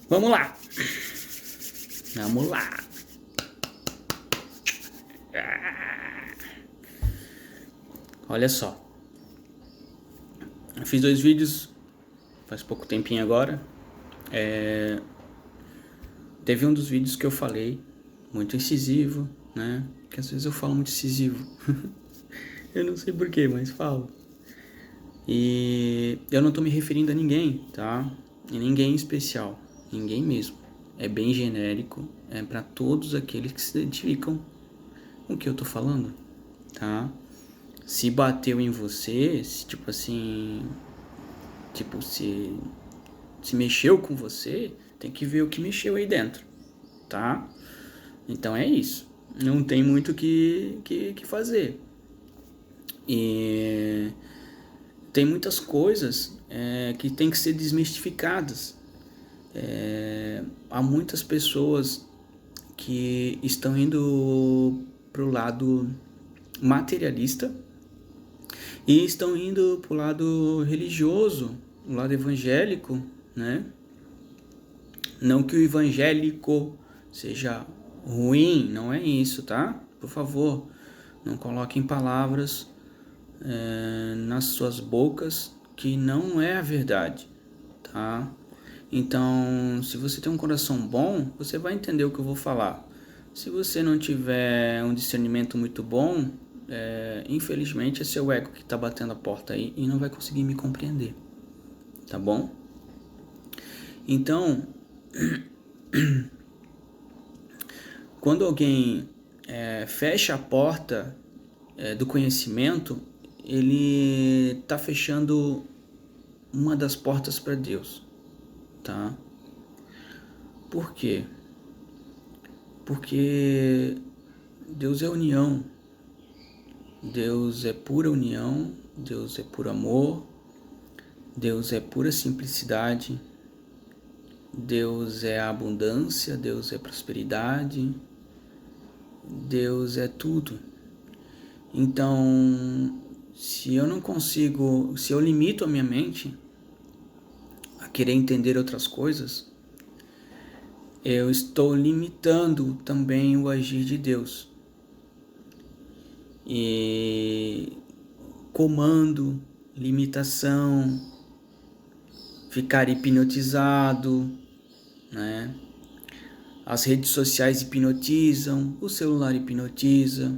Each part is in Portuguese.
Vamos lá. Vamos lá. Olha só. Eu fiz 2 vídeos faz pouco tempinho agora. Teve um dos vídeos que eu falei muito incisivo, né? Que às vezes eu falo muito incisivo. Eu não sei porquê, mas falo. E eu não tô me referindo a ninguém, tá? E ninguém especial. Ninguém mesmo. É bem genérico. É pra todos aqueles que se identificam com o que eu tô falando, tá? Se bateu em você, se, tipo assim... Tipo, se mexeu com você, tem que ver o que mexeu aí dentro, tá? Então é isso. Não tem muito o que fazer. E tem muitas coisas que tem que ser desmistificadas. Há muitas pessoas que estão indo pro lado materialista e estão indo pro lado religioso, o lado evangélico, né? Não que o evangélico seja ruim, não é isso, tá? Por favor, não coloquem palavras nas suas bocas que não é a verdade, tá? Então, se você tem um coração bom, você vai entender o que eu vou falar. Se você não tiver um discernimento muito bom, infelizmente é seu ego que está batendo a porta aí e não vai conseguir me compreender, tá bom? Então, quando alguém fecha a porta do conhecimento, ele está fechando uma das portas para Deus, tá? Por quê? Porque Deus é união, Deus é pura união, Deus é puro amor, Deus é pura simplicidade, Deus é abundância, Deus é prosperidade, Deus é tudo. Então, se eu não consigo, se eu limito a minha mente a querer entender outras coisas, eu estou limitando também o agir de Deus. E comando, limitação, ficar hipnotizado, né? As redes sociais hipnotizam, o celular hipnotiza,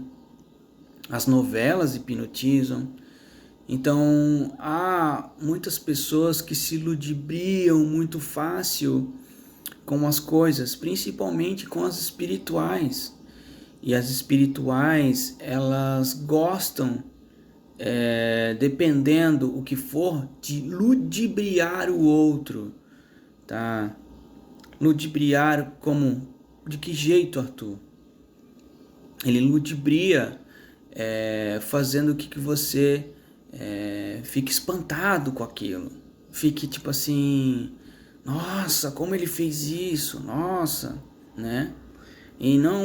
as novelas hipnotizam. Então, há muitas pessoas que se ludibriam muito fácil com as coisas, principalmente com as espirituais. E as espirituais, elas gostam, dependendo o que for, de ludibriar o outro, tá? Ludibriar como? De que jeito, Arthur? Ele ludibria fazendo com que você fique espantado com aquilo. Fique tipo assim, nossa, como ele fez isso, nossa, né? E não...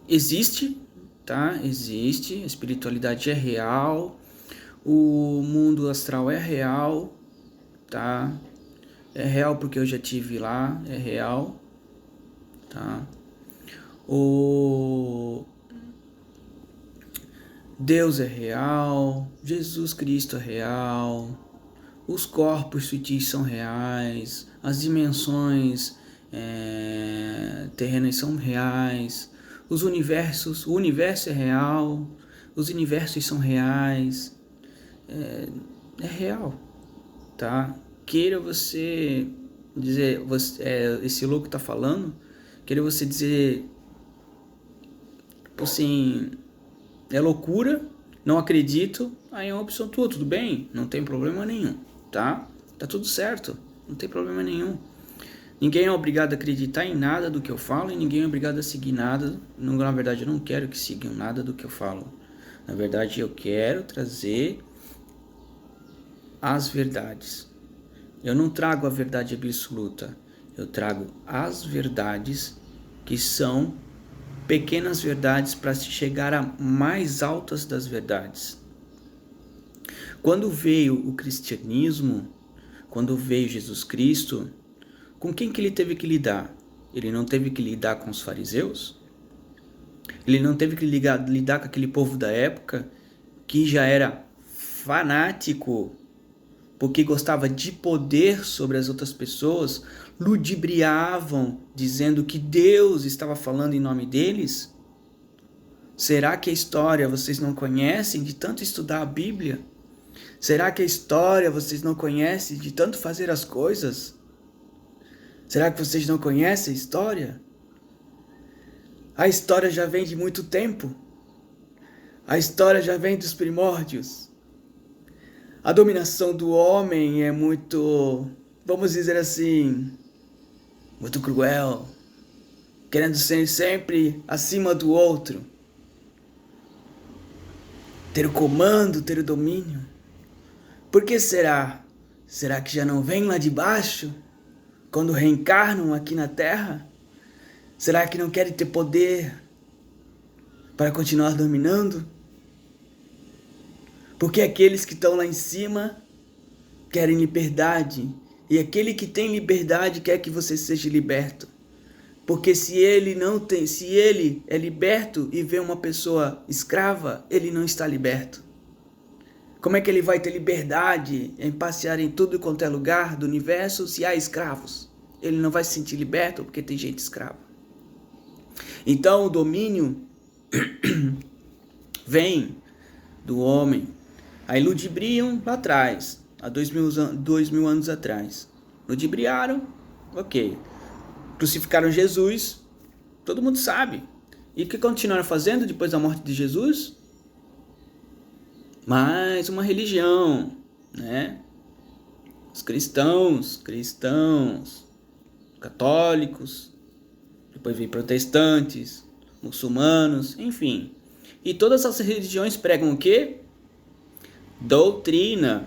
existe, tá? Existe, a espiritualidade é real, o mundo astral é real, tá? É real porque eu já tive lá, é real, tá? O Deus é real, Jesus Cristo é real, os corpos sutis são reais, as dimensões terrenas são reais, o universo é real, os universos são reais, é real, tá? Queira você dizer, esse louco tá falando, queira você dizer, assim, é loucura, não acredito, aí é uma opção tua, tudo bem, não tem problema nenhum, tá? Tá tudo certo, não tem problema nenhum. Ninguém é obrigado a acreditar em nada do que eu falo e ninguém é obrigado a seguir nada. Na verdade, eu não quero que sigam nada do que eu falo. Na verdade, eu quero trazer as verdades. Eu não trago a verdade absoluta, eu trago as verdades que são pequenas verdades para se chegar a mais altas das verdades. Quando veio o cristianismo, quando veio Jesus Cristo, com quem que ele teve que lidar? Ele não teve que lidar com os fariseus? Ele não teve que lidar com aquele povo da época que já era fanático, porque gostava de poder sobre as outras pessoas, ludibriavam, dizendo que Deus estava falando em nome deles? Será que a história vocês não conhecem de tanto estudar a Bíblia? Será que a história vocês não conhecem de tanto fazer as coisas? Será que vocês não conhecem a história? A história já vem de muito tempo. A história já vem dos primórdios. A dominação do homem é muito, vamos dizer assim, muito cruel, querendo ser sempre acima do outro. Ter o comando, ter o domínio. Por que será? Será que já não vem lá de baixo, quando reencarnam aqui na Terra? Será que não querem ter poder para continuar dominando? Porque aqueles que estão lá em cima querem liberdade. E aquele que tem liberdade quer que você seja liberto. Porque se ele é liberto e vê uma pessoa escrava, ele não está liberto. Como é que ele vai ter liberdade em passear em tudo quanto é lugar do universo se há escravos? Ele não vai se sentir liberto porque tem gente escrava. Então o domínio vem do homem. Aí ludibriam lá atrás, há 2000 anos atrás. Ludibriaram, ok. Crucificaram Jesus, todo mundo sabe. E o que continuaram fazendo depois da morte de Jesus? Mais uma religião, né? Os cristãos, católicos, depois veio protestantes, muçulmanos, enfim. E todas as religiões pregam o quê? Doutrina,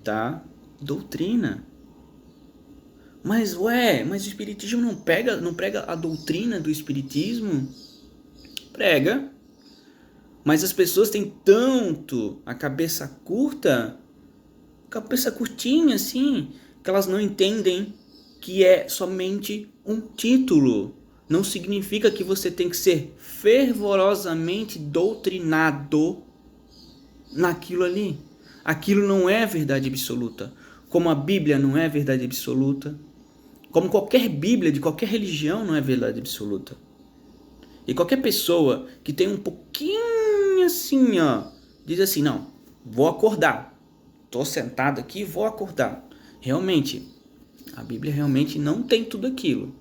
tá? Doutrina. Mas o espiritismo não prega a doutrina do espiritismo? Prega. Mas as pessoas têm tanto a cabeça curtinha assim, que elas não entendem que é somente um título. Não significa que você tem que ser fervorosamente doutrinado naquilo ali. Aquilo não é verdade absoluta. Como a Bíblia não é verdade absoluta. Como qualquer Bíblia de qualquer religião não é verdade absoluta. E qualquer pessoa que tem um pouquinho assim, diz assim, não, vou acordar. Estou sentado aqui, vou acordar. Realmente, a Bíblia realmente não tem tudo aquilo,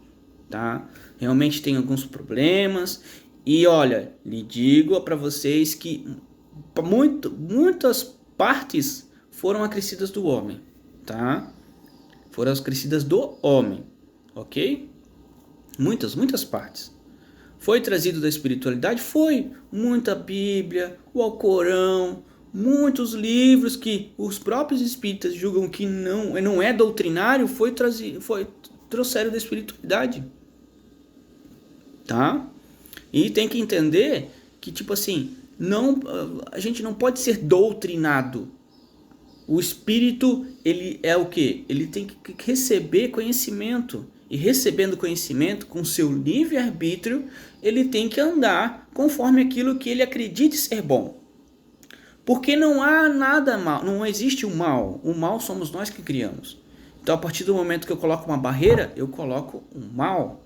tá? Realmente tem alguns problemas. E olha, lhe digo para vocês que muitas partes foram acrescidas do homem, tá? Foram acrescidas do homem, ok? Muitas partes. Foi trazido da espiritualidade? Foi. Muita Bíblia, o Alcorão, muitos livros que os próprios espíritas julgam que não é doutrinário, trouxeram da espiritualidade. Tá? E tem que entender que, tipo assim, a gente não pode ser doutrinado. O espírito, ele é o quê? Ele tem que receber conhecimento. E recebendo conhecimento com seu livre-arbítrio, ele tem que andar conforme aquilo que ele acredite ser bom. Porque não há nada mal, não existe o mal. O mal somos nós que criamos. Então, a partir do momento que eu coloco uma barreira, eu coloco um mal.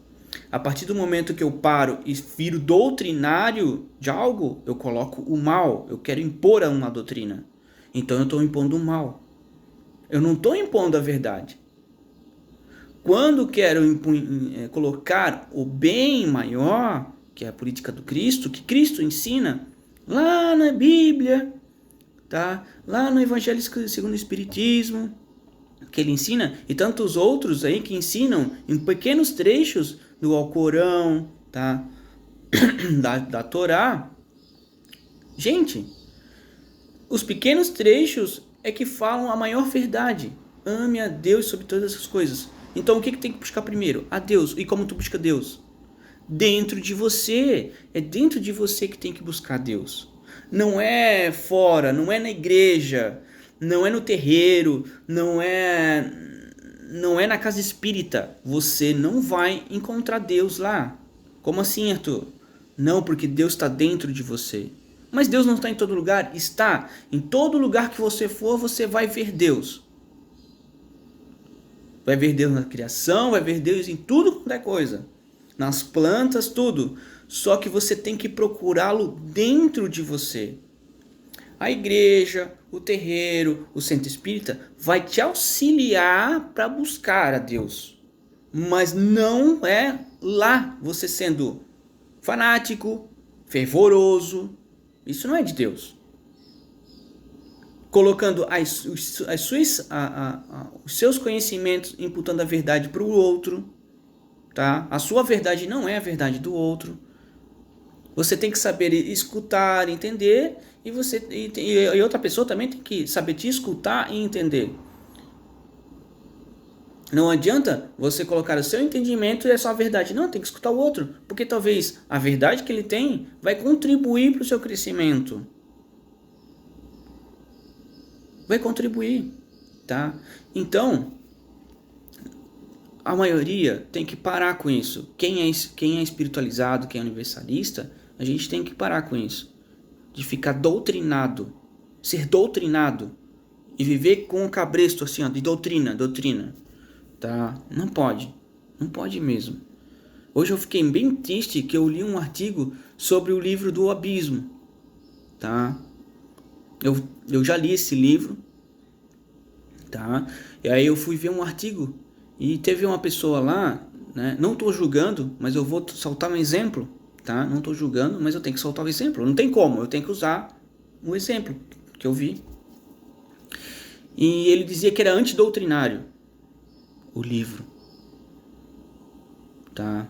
A partir do momento que eu paro e viro doutrinário de algo, eu coloco o mal. Eu quero impor uma doutrina. Então, eu estou impondo o mal. Eu não estou impondo a verdade. Quando quero colocar o bem maior, que é a política do Cristo, que Cristo ensina lá na Bíblia, tá? Lá no Evangelho segundo o Espiritismo, que ele ensina, e tantos outros aí que ensinam em pequenos trechos do Alcorão, tá? da Torá. Gente, os pequenos trechos é que falam a maior verdade. Ame a Deus sobre todas as coisas. Então o que tem que buscar primeiro? A Deus. E como tu busca Deus? Dentro de você. É dentro de você que tem que buscar Deus. Não é fora, não é na igreja. não é no terreiro, não é na casa espírita. Você não vai encontrar Deus lá. Como assim, Arthur? Não, porque Deus está dentro de você. Mas Deus não está em todo lugar? Está. Em todo lugar que você for, você vai ver Deus. Vai ver Deus na criação, vai ver Deus em tudo quanto é coisa. Nas plantas, tudo. Só que você tem que procurá-lo dentro de você. A igreja, o terreiro, o centro espírita vai te auxiliar para buscar a Deus. Mas não é lá você sendo fanático, fervoroso. Isso não é de Deus. Colocando os seus conhecimentos, imputando a verdade para o outro. Tá? A sua verdade não é a verdade do outro. Você tem que saber escutar, entender, e outra pessoa também tem que saber te escutar e entender. Não adianta você colocar o seu entendimento e a sua verdade. Não, tem que escutar o outro, porque talvez a verdade que ele tem vai contribuir para o seu crescimento. Vai contribuir, tá? Então, a maioria tem que parar com isso. Quem é espiritualizado, quem é universalista, a gente tem que parar com isso. De ficar doutrinado, ser doutrinado e viver com o cabresto assim, ó, de doutrina, tá? Não pode mesmo. Hoje eu fiquei bem triste que eu li um artigo sobre o livro do Abismo, tá? Eu já li esse livro, tá? E aí eu fui ver um artigo e teve uma pessoa lá, né? Não estou julgando, mas eu vou soltar um exemplo, tá? Não estou julgando, mas eu tenho que soltar o exemplo. Não tem como, eu tenho que usar um exemplo que eu vi. E ele dizia que era antidoutrinário o livro, tá?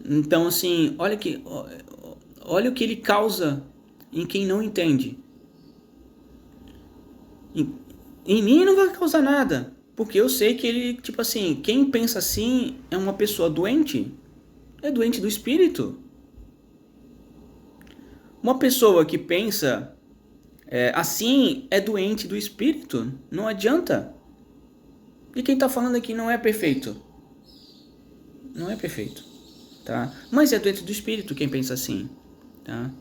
Então, assim, olha o que ele causa em quem não entende. Em mim não vai causar nada, porque eu sei que ele, tipo assim, quem pensa assim é uma pessoa doente, é doente do espírito. Uma pessoa que pensa assim é doente do espírito, não adianta. E quem está falando aqui não é perfeito, tá? Mas é doente do espírito quem pensa assim, tá?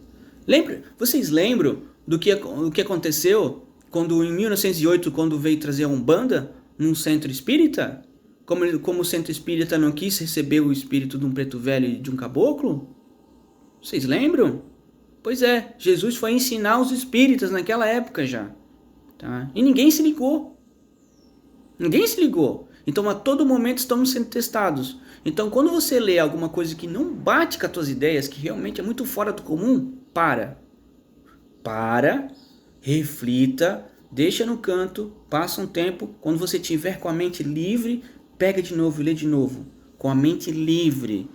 Vocês lembram do que aconteceu quando em 1908, quando veio trazer a Umbanda num centro espírita? Como o centro espírita não quis receber o espírito de um preto velho e de um caboclo? Vocês lembram? Pois é, Jesus foi ensinar os espíritas naquela época já, tá? E ninguém se ligou. Então a todo momento estamos sendo testados. Então quando você lê alguma coisa que não bate com as tuas ideias, que realmente é muito fora do comum, para, reflita, deixa no canto, passa um tempo, quando você tiver com a mente livre, pega de novo e lê de novo. Com a mente livre,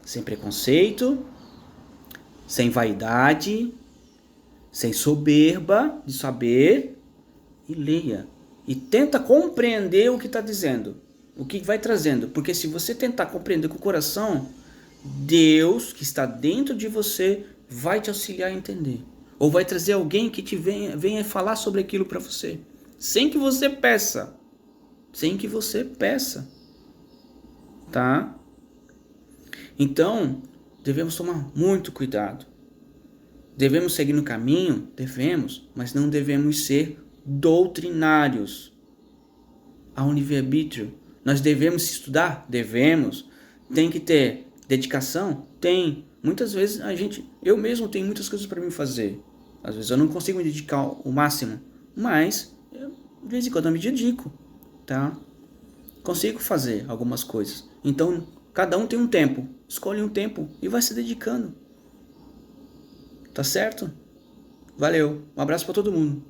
sem preconceito, sem vaidade, sem soberba de saber, e leia. E tenta compreender o que está dizendo, o que vai trazendo. Porque se você tentar compreender com o coração, Deus que está dentro de você vai te auxiliar a entender. Ou vai trazer alguém que venha falar sobre aquilo para você. Sem que você peça. Tá? Então, devemos tomar muito cuidado. Devemos seguir no caminho? Devemos, mas não devemos ser doutrinários. Há um livre-arbítrio. Nós devemos estudar? Devemos. Tem que ter dedicação? Tem. Muitas vezes eu mesmo tenho muitas coisas para me fazer. Às vezes eu não consigo me dedicar o máximo, mas de vez em quando eu me dedico, tá? Consigo fazer algumas coisas. Então, cada um tem um tempo. Escolhe um tempo e vai se dedicando. Tá certo? Valeu. Um abraço para todo mundo.